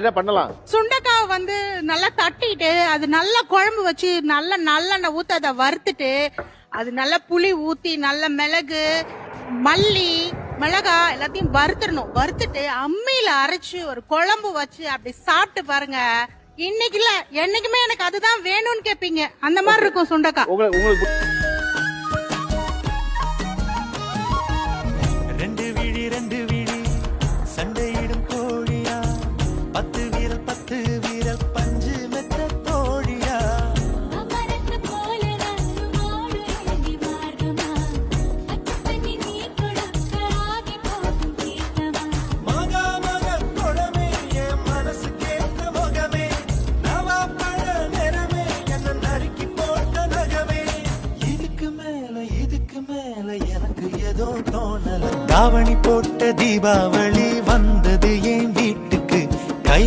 என்ன பண்ணலாம்? சுண்டக்காவை வந்து நல்லா தட்டிட்டு அது நல்லா குழம்பு வச்சு நல்லா நல்லெண்ணெய் ஊத்தி அதை வறுத்துட்டு அது நல்லா புளி ஊத்தி நல்ல மிளகு மல்லி மிளகா எல்லாத்தையும் வறுத்துடணும். வறுத்துட்டு அம்மியில அரைச்சு ஒரு குழம்பு வச்சு அப்படி சாப்பிட்டு பாருங்க. இன்னைக்கு இல்ல என்னைக்குமே எனக்கு அதுதான் வேணும்னு கேப்பீங்க. அந்த மாதிரி இருக்கும் சுண்டக்காய். உங்களுக்கு ரெண்டு விழி சண்டையிடும் கோழியா, 10 வீரல் பஞ்சு மெத்த தோழியா. குளமே என் மனசு கேட்ட முகமே, நவா பழ நிறமே என்ன நறுக்கி போட்ட நகமே. இதுக்கு மேல எனக்கு ஏதோ தோணல. தாவணி போட்ட தீபாவளி